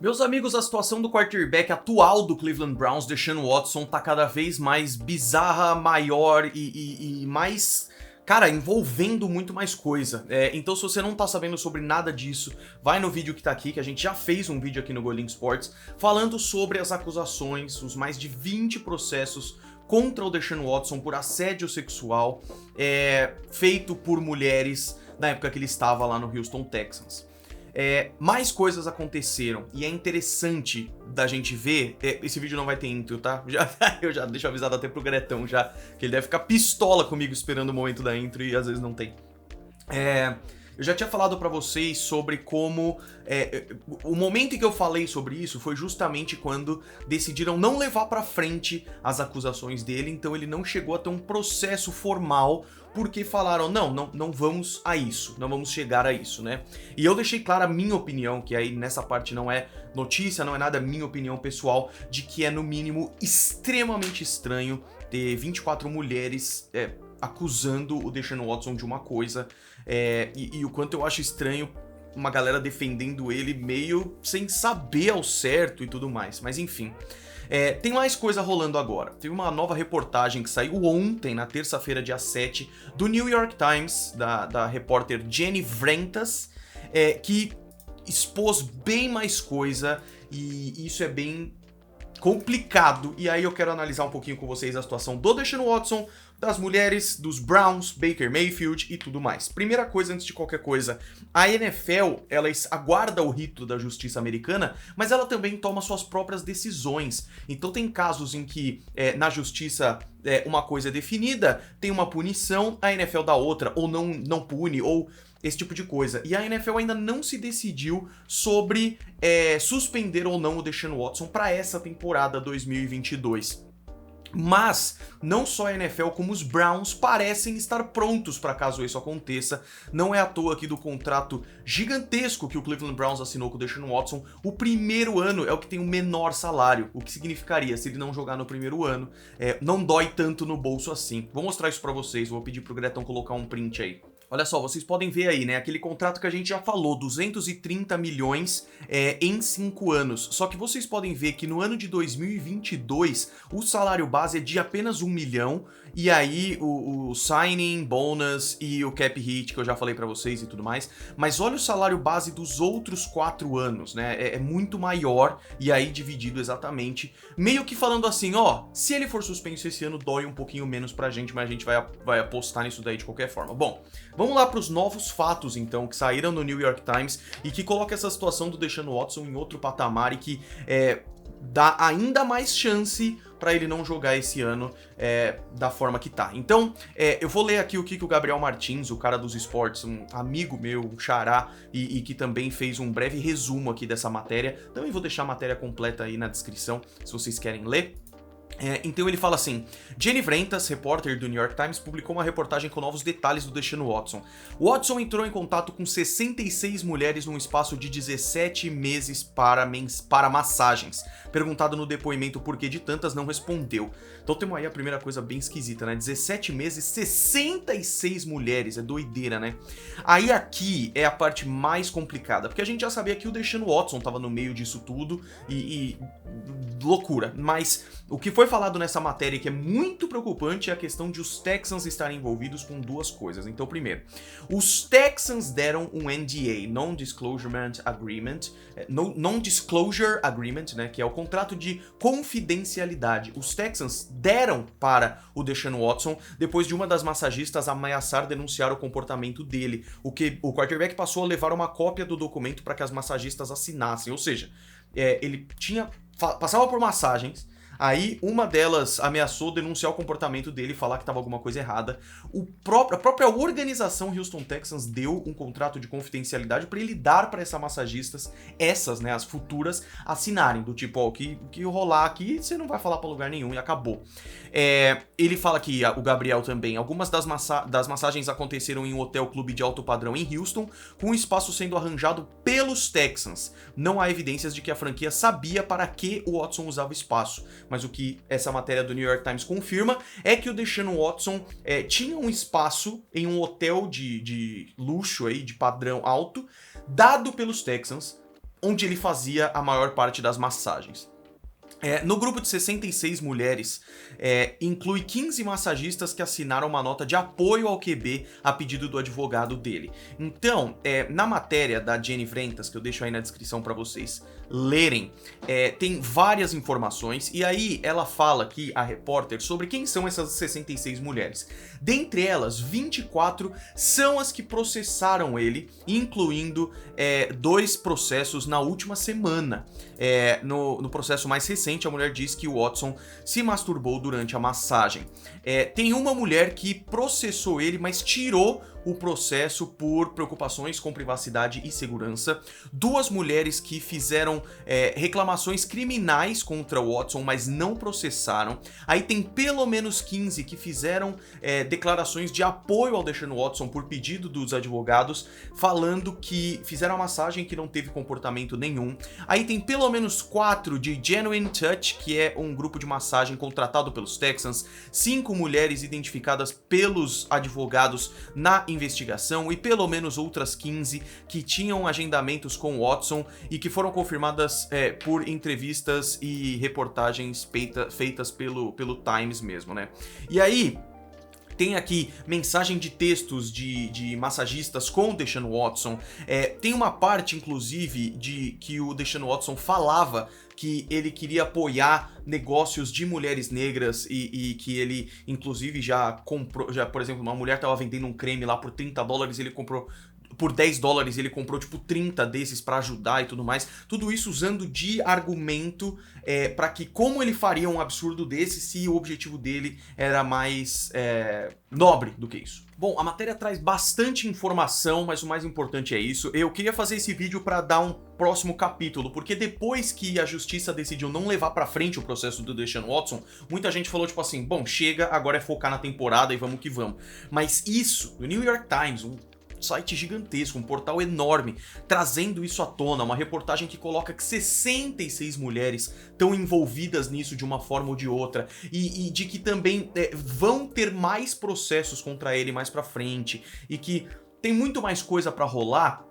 Meus amigos, a situação do quarterback atual do Cleveland Browns, Deshaun Watson, tá cada vez mais bizarra, maior e mais, cara, envolvendo muito mais coisa. Então, se você não tá sabendo sobre nada disso, vai no vídeo que tá aqui, que a gente já fez um vídeo aqui no Golim Sports, falando sobre as acusações, os mais de 20 processos contra o Deshaun Watson por assédio sexual, feito por mulheres na época que ele estava lá no Houston Texans. Mais coisas aconteceram e é interessante da gente ver. Esse vídeo não vai ter intro, tá? Eu já deixo avisado até pro Gretão já, que ele deve ficar pistola comigo esperando o momento da intro e às vezes não tem. Eu já tinha falado pra vocês sobre como o momento em que eu falei sobre isso foi justamente quando decidiram não levar pra frente as acusações dele, então ele não chegou a ter um processo formal, porque falaram, não vamos a isso, não vamos chegar a isso, né? E eu deixei clara a minha opinião, que aí nessa parte não é notícia, não é nada, minha opinião pessoal, de que é no mínimo extremamente estranho ter 24 mulheres acusando o Deshaun Watson de uma coisa, e o quanto eu acho estranho uma galera defendendo ele meio sem saber ao certo e tudo mais, mas enfim. Tem mais coisa rolando agora. Teve uma nova reportagem que saiu ontem, na terça-feira, dia 7, do New York Times, da repórter Jenny Vrentas, que expôs bem mais coisa, e isso é bem complicado. E aí eu quero analisar um pouquinho com vocês a situação do Deshaun Watson, das mulheres, dos Browns, Baker Mayfield e tudo mais. Primeira coisa, antes de qualquer coisa, a NFL, ela aguarda o rito da justiça americana, mas ela também toma suas próprias decisões. Então tem casos em que na justiça uma coisa é definida, tem uma punição, a NFL dá outra, ou não pune, ou esse tipo de coisa. E a NFL ainda não se decidiu sobre suspender ou não o Deshaun Watson para essa temporada 2022. Mas não só a NFL como os Browns parecem estar prontos para caso isso aconteça. Não é à toa aqui do contrato gigantesco que o Cleveland Browns assinou com o Deshaun Watson. O primeiro ano é o que tem o menor salário, o que significaria, se ele não jogar no primeiro ano, não dói tanto no bolso assim. Vou mostrar isso para vocês, vou pedir pro Gretão colocar um print aí. Olha só, vocês podem ver aí, né, aquele contrato que a gente já falou, 230 milhões em 5 anos. Só que vocês podem ver que no ano de 2022, o salário base é de apenas 1 milhão, e aí o signing, bonus e o cap hit, que eu já falei pra vocês e tudo mais. Mas olha o salário base dos outros 4 anos, né, é muito maior, e aí dividido exatamente, meio que falando assim, ó, se ele for suspenso esse ano, dói um pouquinho menos pra gente, mas a gente vai apostar nisso daí de qualquer forma. Bom, vamos lá para os novos fatos, então, que saíram no New York Times e que colocam essa situação do Deshaun Watson em outro patamar e que dá ainda mais chance para ele não jogar esse ano da forma que tá. Então, eu vou ler aqui o que o Gabriel Martins, o cara dos esportes, um amigo meu, um xará, e que também fez um breve resumo aqui dessa matéria. Também vou deixar a matéria completa aí na descrição, se vocês querem ler. Então ele fala assim: Jenny Vrentas, repórter do New York Times, publicou uma reportagem com novos detalhes do Deshaun Watson. Watson entrou em contato com 66 mulheres num espaço de 17 meses para massagens. Perguntado no depoimento por que de tantas, não respondeu. Então temos aí a primeira coisa bem esquisita, né? 17 meses, 66 mulheres, é doideira, né? Aí aqui é a parte mais complicada, porque a gente já sabia que o Deshaun Watson tava no meio disso tudo e loucura, mas o que foi falado nessa matéria que é muito preocupante é a questão de os Texans estarem envolvidos com duas coisas. Então, primeiro, os Texans deram um NDA, Non-Disclosure Agreement, né, que é o contrato de confidencialidade. Os Texans deram para o Deshaun Watson depois de uma das massagistas ameaçar denunciar o comportamento dele, o que o quarterback passou a levar uma cópia do documento para que as massagistas assinassem, ou seja, ele passava por massagens. Aí uma delas ameaçou denunciar o comportamento dele, falar que estava alguma coisa errada. A própria organização Houston Texans deu um contrato de confidencialidade para ele dar para essas massagistas, né, as futuras, assinarem, do tipo, ó, o que rolar aqui, você não vai falar para lugar nenhum e acabou. Ele fala que, o Gabriel também, algumas das massagens aconteceram em um hotel clube de alto padrão em Houston, com o espaço sendo arranjado pelos Texans. Não há evidências de que a franquia sabia para que o Watson usava o espaço. Mas o que essa matéria do New York Times confirma é que o Deshaun Watson tinha um espaço em um hotel de luxo aí, de padrão alto, dado pelos Texans, onde ele fazia a maior parte das massagens. No grupo de 66 mulheres, inclui 15 massagistas que assinaram uma nota de apoio ao QB a pedido do advogado dele. Então, na matéria da Jenny Vrentas, que eu deixo aí na descrição para vocês lerem, tem várias informações, e aí ela fala aqui, a repórter, sobre quem são essas 66 mulheres. Dentre elas, 24 são as que processaram ele, incluindo 2 processos na última semana. No processo mais recente, a mulher diz que o Watson se masturbou durante a massagem. Tem uma mulher que processou ele, mas tirou o processo por preocupações com privacidade e segurança. 2 mulheres que fizeram reclamações criminais contra o Watson, mas não processaram. Aí tem pelo menos 15 que fizeram declarações de apoio ao Deshaun Watson por pedido dos advogados, falando que fizeram a massagem que não teve comportamento nenhum. Aí tem pelo menos 4 de Genuine Touch, que é um grupo de massagem contratado pelos Texans, 5 mulheres identificadas pelos advogados na investigação e pelo menos outras 15 que tinham agendamentos com Watson e que foram confirmadas por entrevistas e reportagens feitas pelo Times mesmo, né? E aí tem aqui mensagem de textos de massagistas com o Deshaun Watson. Tem uma parte, inclusive, de que o Deshaun Watson falava que ele queria apoiar negócios de mulheres negras e que ele, inclusive, já comprou... por exemplo, uma mulher estava vendendo um creme lá por $30, ele comprou... Por $10 ele comprou tipo 30 desses pra ajudar e tudo mais. Tudo isso usando de argumento pra que como ele faria um absurdo desse se o objetivo dele era mais nobre do que isso. Bom, a matéria traz bastante informação, mas o mais importante é isso. Eu queria fazer esse vídeo pra dar um próximo capítulo, porque depois que a justiça decidiu não levar pra frente o processo do Deshaun Watson, muita gente falou tipo assim, bom, chega, agora é focar na temporada e vamos que vamos. Mas isso, o New York Times, um site gigantesco, um portal enorme, trazendo isso à tona, uma reportagem que coloca que 66 mulheres estão envolvidas nisso de uma forma ou de outra, e de que também vão ter mais processos contra ele mais pra frente, e que tem muito mais coisa pra rolar.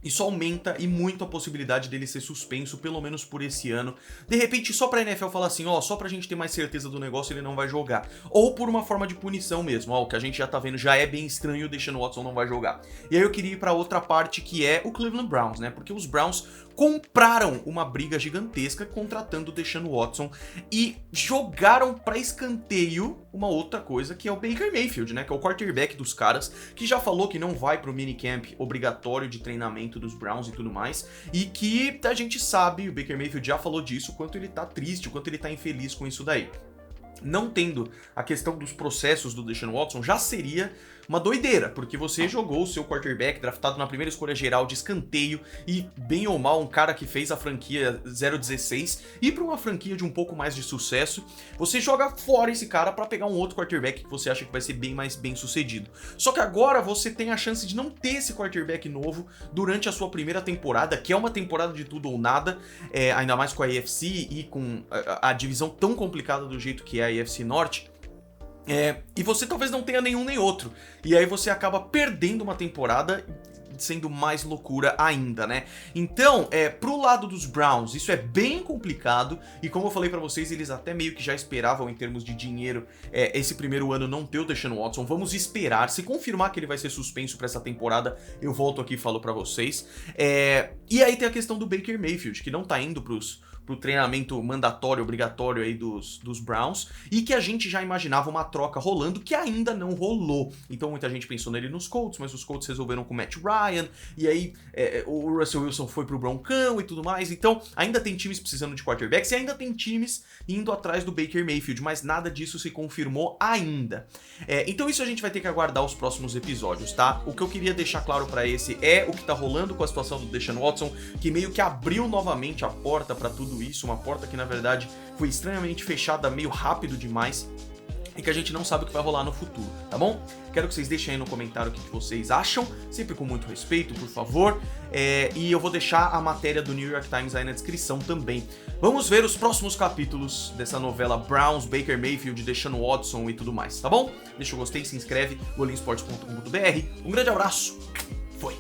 Isso aumenta e muito a possibilidade dele ser suspenso, pelo menos por esse ano. De repente, só pra NFL falar assim, ó, só pra gente ter mais certeza do negócio, ele não vai jogar. Ou por uma forma de punição mesmo, ó, o que a gente já tá vendo já é bem estranho, o Deshaun Watson não vai jogar. E aí eu queria ir pra outra parte, que é o Cleveland Browns, né? Porque os Browns compraram uma briga gigantesca contratando o Deshaun Watson e jogaram pra escanteio uma outra coisa, que é o Baker Mayfield, né? Que é o quarterback dos caras, que já falou que não vai pro minicamp obrigatório de treinamento dos Browns e tudo mais, e que a gente sabe, o Baker Mayfield já falou disso, o quanto ele tá triste, o quanto ele tá infeliz com isso daí. Não tendo a questão dos processos do Deshaun Watson, já seria uma doideira, porque você jogou o seu quarterback draftado na primeira escolha geral de escanteio e, bem ou mal, um cara que fez a franquia 0-16 e para uma franquia de um pouco mais de sucesso, você joga fora esse cara para pegar um outro quarterback que você acha que vai ser bem mais bem sucedido. Só que agora você tem a chance de não ter esse quarterback novo durante a sua primeira temporada, que é uma temporada de tudo ou nada, ainda mais com a AFC e com a divisão tão complicada do jeito que é a AFC Norte. E você talvez não tenha nenhum nem outro. E aí você acaba perdendo uma temporada, sendo mais loucura ainda, né? Então, pro lado dos Browns, isso é bem complicado. E como eu falei pra vocês, eles até meio que já esperavam em termos de dinheiro esse primeiro ano não ter o Deshaun Watson. Vamos esperar. Se confirmar que ele vai ser suspenso pra essa temporada, eu volto aqui e falo pra vocês. E aí tem a questão do Baker Mayfield, que não tá indo pro treinamento mandatório, obrigatório aí dos Browns, e que a gente já imaginava uma troca rolando, que ainda não rolou. Então muita gente pensou nele nos Colts, mas os Colts resolveram com o Matt Ryan, e aí o Russell Wilson foi pro Broncão e tudo mais. Então ainda tem times precisando de quarterbacks, e ainda tem times indo atrás do Baker Mayfield, mas nada disso se confirmou ainda. Então isso a gente vai ter que aguardar os próximos episódios, tá? O que eu queria deixar claro pra esse é o que tá rolando com a situação do Deshaun Watson, que meio que abriu novamente a porta pra tudo isso, uma porta que na verdade foi extremamente fechada meio rápido demais e que a gente não sabe o que vai rolar no futuro, tá bom? Quero que vocês deixem aí no comentário o que vocês acham, sempre com muito respeito, por favor, e eu vou deixar a matéria do New York Times aí na descrição também. Vamos ver os próximos capítulos dessa novela Browns, Baker Mayfield, Deshaun Watson e tudo mais, tá bom? Deixa o gostei, se inscreve, golinsports.com.br, um grande abraço, foi!